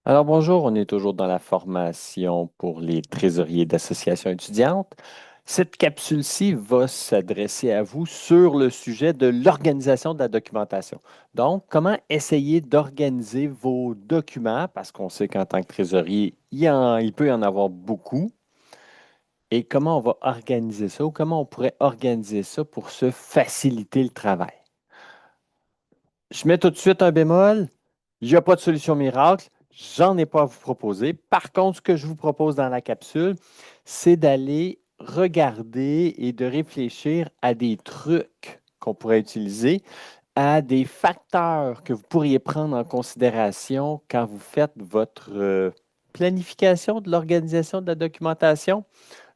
Alors bonjour, on est toujours dans la formation pour les trésoriers d'associations étudiantes. Cette capsule-ci va s'adresser à vous sur le sujet de l'organisation de la documentation. Donc, comment essayer d'organiser vos documents, parce qu'on sait qu'en tant que trésorier, il peut y en avoir beaucoup, et comment on va organiser ça ou comment on pourrait organiser ça pour se faciliter le travail. Je mets tout de suite un bémol. Il n'y a pas de solution miracle. J'en ai pas à vous proposer. Par contre, ce que je vous propose dans la capsule, c'est d'aller regarder et de réfléchir à des trucs qu'on pourrait utiliser, à des facteurs que vous pourriez prendre en considération quand vous faites votre planification de l'organisation de la documentation.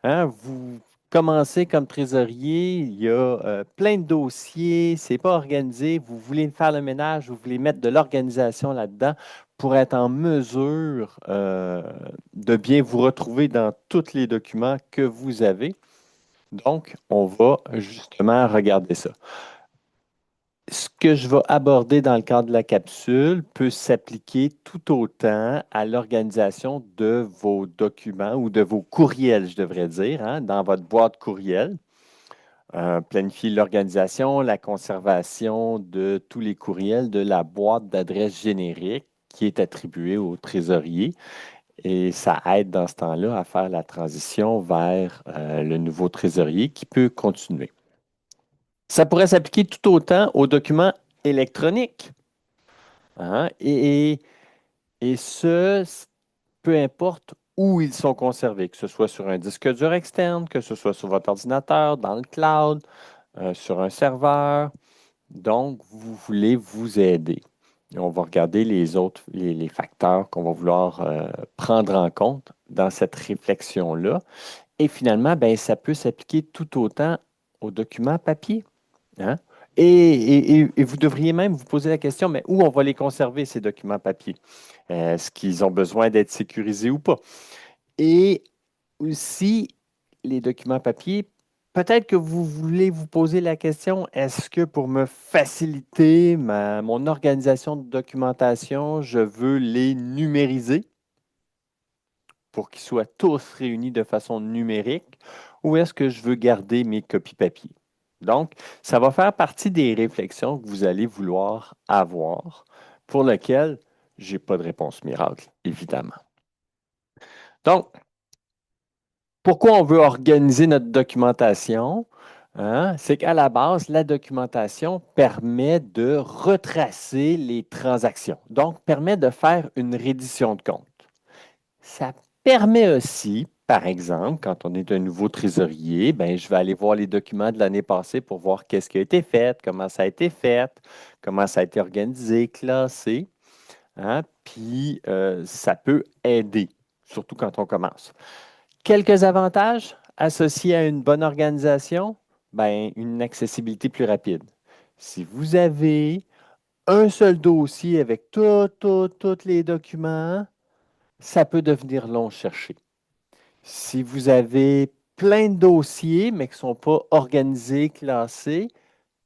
Hein, vous commencez comme trésorier, il y a plein de dossiers, c'est pas organisé, vous voulez faire le ménage, vous voulez mettre de l'organisation là-dedans pour être en mesure de bien vous retrouver dans tous les documents que vous avez. Donc, on va justement regarder ça. Ce que je vais aborder dans le cadre de la capsule peut s'appliquer tout autant à l'organisation de vos documents ou de vos courriels, je devrais dire, hein, dans votre boîte courriel. Planifier l'organisation, la conservation de tous les courriels de la boîte d'adresse générique qui est attribuée au trésorier. Et ça aide dans ce temps-là à faire la transition vers le nouveau trésorier qui peut continuer. Ça pourrait s'appliquer tout autant aux documents électroniques. Hein, et ce, peu importe où ils sont conservés, que ce soit sur un disque dur externe, que ce soit sur votre ordinateur, dans le cloud, sur un serveur. Donc, vous voulez vous aider. Et on va regarder les autres, les facteurs qu'on va vouloir prendre en compte dans cette réflexion-là. Et finalement, ben, ça peut s'appliquer tout autant aux documents papier. Hein? Et vous devriez même vous poser la question, mais où on va les conserver, ces documents papier? Est-ce qu'ils ont besoin d'être sécurisés ou pas? Et aussi, les documents papier, peut-être que vous voulez vous poser la question, est-ce que pour me faciliter mon organisation de documentation, je veux les numériser pour qu'ils soient tous réunis de façon numérique ou est-ce que je veux garder mes copies papier? Donc, ça va faire partie des réflexions que vous allez vouloir avoir pour lesquelles je n'ai pas de réponse miracle, évidemment. Donc, pourquoi on veut organiser notre documentation? Hein? C'est qu'à la base, la documentation permet de retracer les transactions, donc permet de faire une reddition de compte. Ça permet aussi, par exemple, quand on est un nouveau trésorier, ben, je vais aller voir les documents de l'année passée pour voir qu'est-ce qui a été fait, comment ça a été fait, comment ça a été organisé, classé. Hein? Puis, ça peut aider, surtout quand on commence. Quelques avantages associés à une bonne organisation, ben, une accessibilité plus rapide. Si vous avez un seul dossier avec tous les documents, ça peut devenir long à chercher. Si vous avez plein de dossiers, mais qui ne sont pas organisés, classés,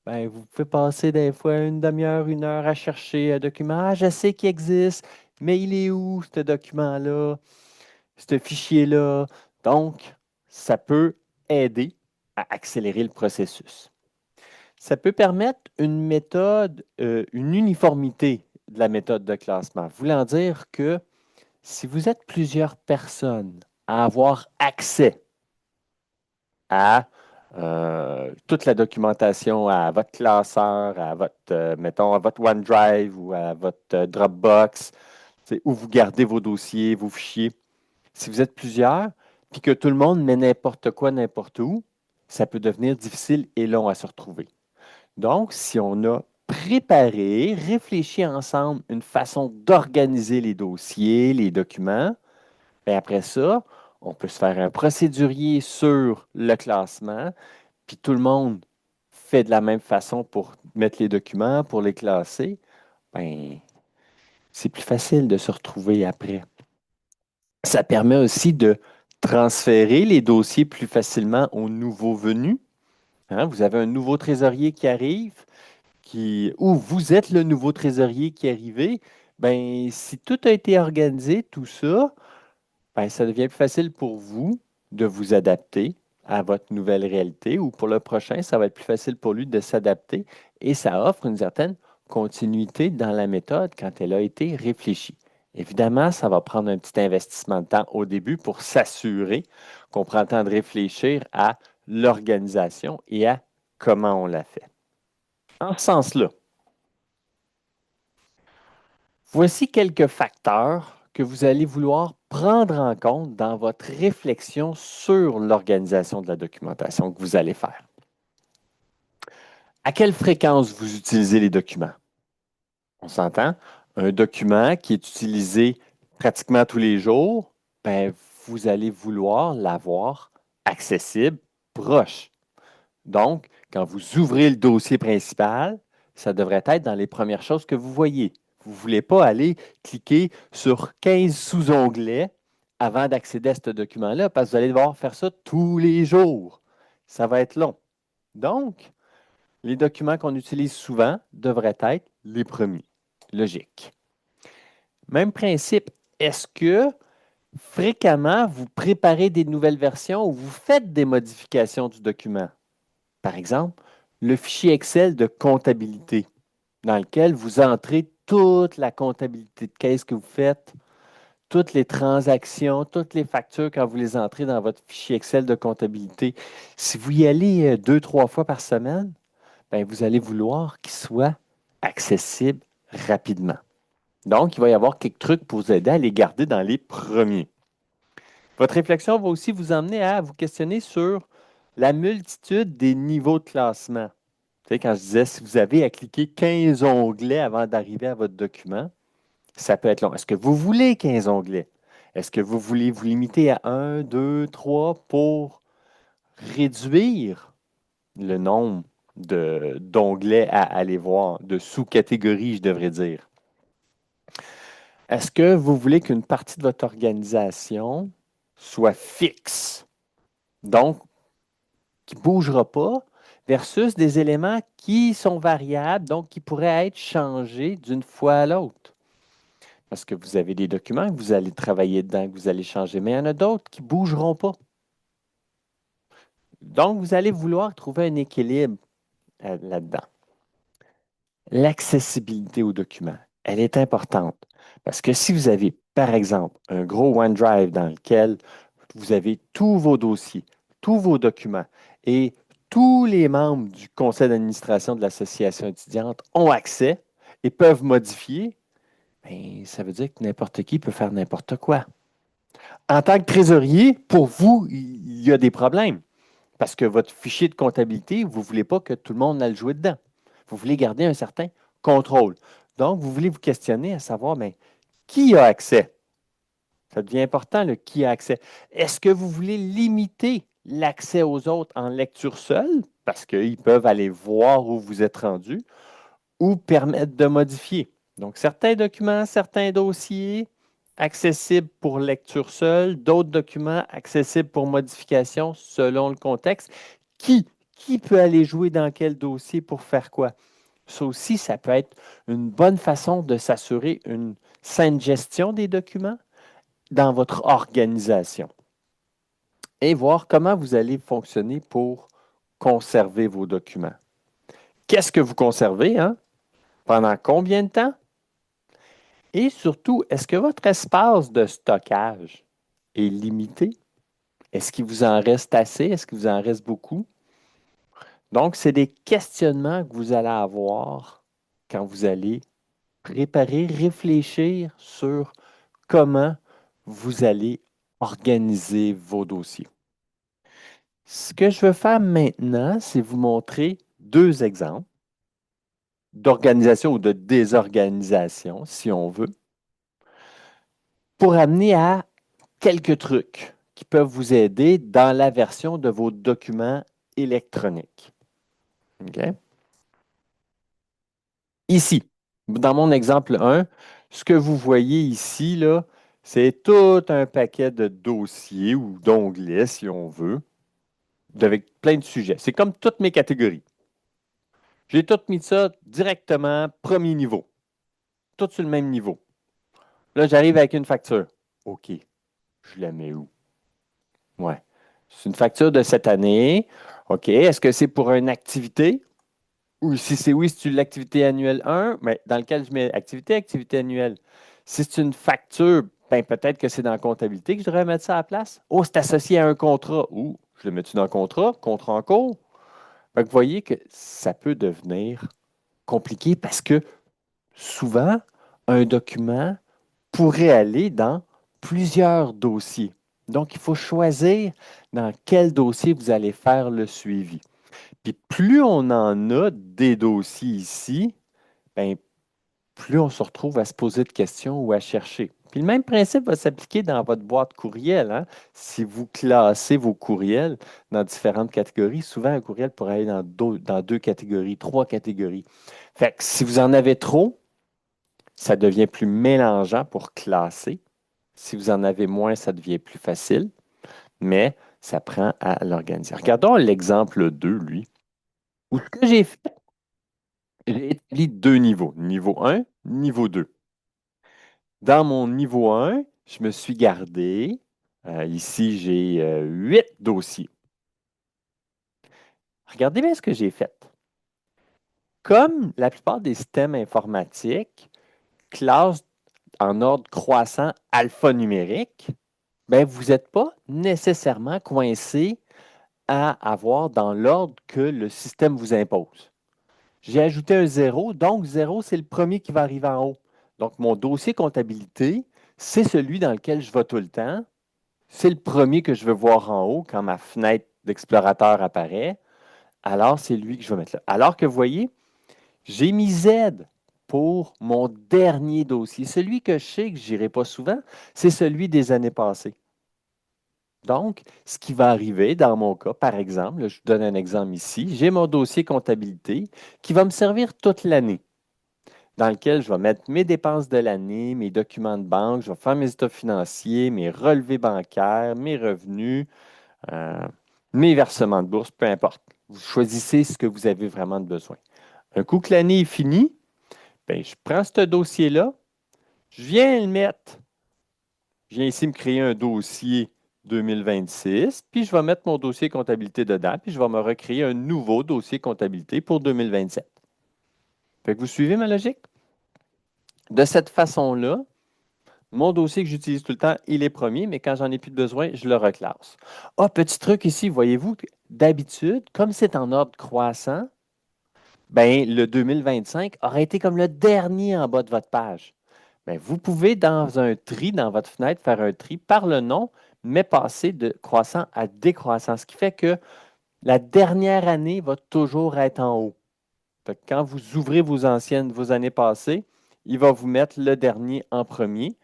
ben, vous pouvez passer des fois une demi-heure, une heure à chercher un document. Ah, je sais qu'il existe, mais il est où ce document-là, ce fichier-là? Donc, ça peut aider à accélérer le processus. Ça peut permettre une méthode, une uniformité de la méthode de classement, voulant dire que si vous êtes plusieurs personnes à avoir accès à toute la documentation, à votre classeur, à votre, mettons, à votre OneDrive ou à votre Dropbox, où vous gardez vos dossiers, vos fichiers. Si vous êtes plusieurs, puis que tout le monde met n'importe quoi, n'importe où, ça peut devenir difficile et long à se retrouver. Donc, si on a préparé, réfléchi ensemble une façon d'organiser les dossiers, les documents, bien après ça, on peut se faire un procédurier sur le classement, puis tout le monde fait de la même façon pour mettre les documents, pour les classer. Ben, c'est plus facile de se retrouver après. Ça permet aussi de transférer les dossiers plus facilement aux nouveaux venus. Hein, vous avez un nouveau trésorier qui arrive, ou vous êtes le nouveau trésorier qui est arrivé, Ben, si tout a été organisé, tout ça, ben, ça devient plus facile pour vous de vous adapter à votre nouvelle réalité ou pour le prochain, ça va être plus facile pour lui de s'adapter et ça offre une certaine continuité dans la méthode quand elle a été réfléchie. Évidemment, ça va prendre un petit investissement de temps au début pour s'assurer qu'on prend le temps de réfléchir à l'organisation et à comment on la fait. En ce sens-là, voici quelques facteurs que vous allez vouloir prendre en compte dans votre réflexion sur l'organisation de la documentation que vous allez faire. À quelle fréquence vous utilisez les documents? On s'entend? Un document qui est utilisé pratiquement tous les jours, ben, vous allez vouloir l'avoir accessible, proche. Donc, quand vous ouvrez le dossier principal, ça devrait être dans les premières choses que vous voyez. Vous ne voulez pas aller cliquer sur 15 sous-onglets avant d'accéder à ce document-là, parce que vous allez devoir faire ça tous les jours. Ça va être long. Donc, les documents qu'on utilise souvent devraient être les premiers. Logique. Même principe, est-ce que fréquemment vous préparez des nouvelles versions ou vous faites des modifications du document? Par exemple, le fichier Excel de comptabilité, dans lequel vous entrez toute la comptabilité de caisse que vous faites, toutes les transactions, toutes les factures quand vous les entrez dans votre fichier Excel de comptabilité. Si vous y allez 2, 3 fois par semaine, ben, vous allez vouloir qu'il soit accessible rapidement. Donc, il va y avoir quelques trucs pour vous aider à les garder dans les premiers. Votre réflexion va aussi vous emmener à vous questionner sur la multitude des niveaux de classement. Tu sais, quand je disais, si vous avez à cliquer 15 onglets avant d'arriver à votre document, ça peut être long. Est-ce que vous voulez 15 onglets? Est-ce que vous voulez vous limiter à 1, 2, 3 pour réduire le nombre d'onglets à aller voir, de sous-catégories, je devrais dire? Est-ce que vous voulez qu'une partie de votre organisation soit fixe, donc qui ne bougera pas, versus des éléments qui sont variables, donc qui pourraient être changés d'une fois à l'autre? Parce que vous avez des documents que vous allez travailler dedans, que vous allez changer, mais il y en a d'autres qui ne bougeront pas. Donc, vous allez vouloir trouver un équilibre là-dedans. L'accessibilité aux documents, elle est importante parce que si vous avez, par exemple, un gros OneDrive dans lequel vous avez tous vos dossiers, tous vos documents et tous les membres du conseil d'administration de l'association étudiante ont accès et peuvent modifier, bien, ça veut dire que n'importe qui peut faire n'importe quoi. En tant que trésorier, pour vous, il y a des problèmes parce que votre fichier de comptabilité, vous ne voulez pas que tout le monde aille jouer dedans. Vous voulez garder un certain contrôle. Donc, vous voulez vous questionner à savoir, mais qui a accès? Ça devient important, le qui a accès. Est-ce que vous voulez limiter l'accès aux autres en lecture seule, parce qu'ils peuvent aller voir où vous êtes rendu, ou permettre de modifier? Donc, certains documents, certains dossiers accessibles pour lecture seule, d'autres documents accessibles pour modification selon le contexte. Qui? Qui peut aller jouer dans quel dossier pour faire quoi? Ça aussi, ça peut être une bonne façon de s'assurer une saine gestion des documents dans votre organisation et voir comment vous allez fonctionner pour conserver vos documents. Qu'est-ce que vous conservez, hein? Pendant combien de temps? Et surtout, est-ce que votre espace de stockage est limité? Est-ce qu'il vous en reste assez? Est-ce qu'il vous en reste beaucoup? Donc, c'est des questionnements que vous allez avoir quand vous allez préparer, réfléchir sur comment vous allez organiser vos dossiers. Ce que je veux faire maintenant, c'est vous montrer deux exemples d'organisation ou de désorganisation, si on veut, pour amener à quelques trucs qui peuvent vous aider dans la version de vos documents électroniques. OK? Ici, dans mon exemple 1, ce que vous voyez ici, là, c'est tout un paquet de dossiers ou d'onglets, si on veut, avec plein de sujets. C'est comme toutes mes catégories. J'ai tout mis ça directement premier niveau, tout sur le même niveau. Là, j'arrive avec une facture. OK, je la mets où? Ouais. C'est une facture de cette année. OK. Est-ce que c'est pour une activité? Ou si c'est oui, c'est l'activité annuelle 1, mais dans lequel je mets activité annuelle. Si c'est une facture, ben peut-être que c'est dans la comptabilité que je devrais mettre ça à la place. Oh, c'est associé à un contrat. Ou je le mets-tu dans le contrat? Contrat en cours? Fait que vous voyez que ça peut devenir compliqué parce que souvent, un document pourrait aller dans plusieurs dossiers. Donc, il faut choisir dans quel dossier vous allez faire le suivi. Puis plus on en a des dossiers ici, ben, plus on se retrouve à se poser de questions ou à chercher. Puis le même principe va s'appliquer dans votre boîte courriel, hein. Si vous classez vos courriels dans différentes catégories, souvent un courriel pourrait aller dans deux catégories, trois catégories. Fait que si vous en avez trop, ça devient plus mélangeant pour classer. Si vous en avez moins, ça devient plus facile, mais ça prend à l'organiser. Regardons l'exemple 2, lui, où ce que j'ai fait, j'ai établi deux niveaux, niveau 1, niveau 2. Dans mon niveau 1, je me suis gardé, ici j'ai 8 dossiers. Regardez bien ce que j'ai fait. Comme la plupart des systèmes informatiques classent en ordre croissant alphanumérique, ben, vous n'êtes pas nécessairement coincé à avoir dans l'ordre que le système vous impose. J'ai ajouté un zéro, donc zéro, c'est le premier qui va arriver en haut. Donc, mon dossier comptabilité, c'est celui dans lequel je vais tout le temps. C'est le premier que je veux voir en haut quand ma fenêtre d'explorateur apparaît. Alors, c'est lui que je vais mettre là. Alors que vous voyez, j'ai mis Z pour mon dernier dossier. Celui que je sais que je n'irai pas souvent, c'est celui des années passées. Donc, ce qui va arriver dans mon cas, par exemple, là, je vous donne un exemple ici, j'ai mon dossier comptabilité qui va me servir toute l'année, dans lequel je vais mettre mes dépenses de l'année, mes documents de banque, je vais faire mes états financiers, mes relevés bancaires, mes revenus, euh, mes versements de bourse, peu importe. Vous choisissez ce que vous avez vraiment de besoin. Un coup que l'année est finie, ben, je prends ce dossier-là, je viens le mettre. Je viens ici me créer un dossier 2026, puis je vais mettre mon dossier comptabilité dedans, puis je vais me recréer un nouveau dossier comptabilité pour 2027. Fait que vous suivez ma logique? De cette façon-là, mon dossier que j'utilise tout le temps, il est premier, mais quand j'en ai plus de besoin, je le reclasse. Ah, petit truc ici, voyez-vous, d'habitude, comme c'est en ordre croissant, ben, le 2025 aurait été comme le dernier en bas de votre page. Bien, vous pouvez, dans un tri, dans votre fenêtre, faire un tri par le nom, mais passer de croissant à décroissant, ce qui fait que la dernière année va toujours être en haut. Fait que quand vous ouvrez vos années passées, il va vous mettre le dernier en premier.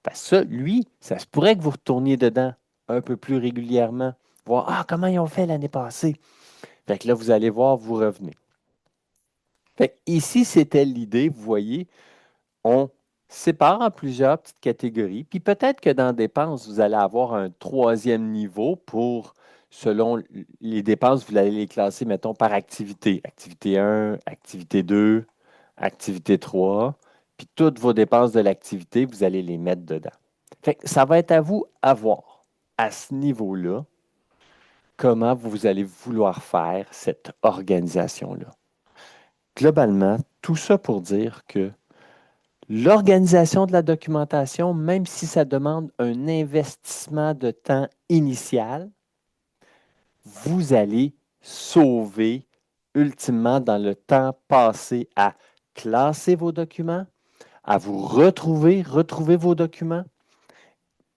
Fait que ça, lui, ça se pourrait que vous retourniez dedans un peu plus régulièrement, voir comment ils ont fait l'année passée. Fait que là, vous allez voir, vous revenez. Fait que ici, c'était l'idée, vous voyez, on sépare en plusieurs petites catégories. Puis peut-être que dans dépenses, vous allez avoir un troisième niveau pour, selon les dépenses, vous allez les classer, mettons, par activité. Activité 1, activité 2, activité 3. Puis toutes vos dépenses de l'activité, vous allez les mettre dedans. Fait que ça va être à vous à voir, à ce niveau-là, comment vous allez vouloir faire cette organisation-là. Globalement, tout ça pour dire que l'organisation de la documentation, même si ça demande un investissement de temps initial, vous allez sauver ultimement dans le temps passé à classer vos documents, à vous retrouver vos documents,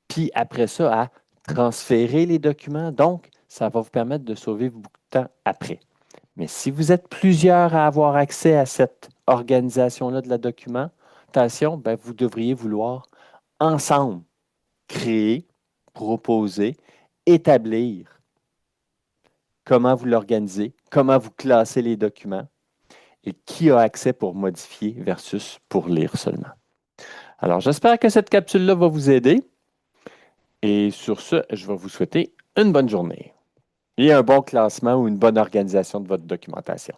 puis après ça, à transférer les documents. Donc, ça va vous permettre de sauver beaucoup de temps après. Mais si vous êtes plusieurs à avoir accès à cette organisation-là de la documentation, ben, vous devriez vouloir ensemble créer, proposer, établir comment vous l'organisez, comment vous classez les documents et qui a accès pour modifier versus pour lire seulement. Alors, j'espère que cette capsule-là va vous aider et sur ce, je vais vous souhaiter une bonne journée et un bon classement ou une bonne organisation de votre documentation.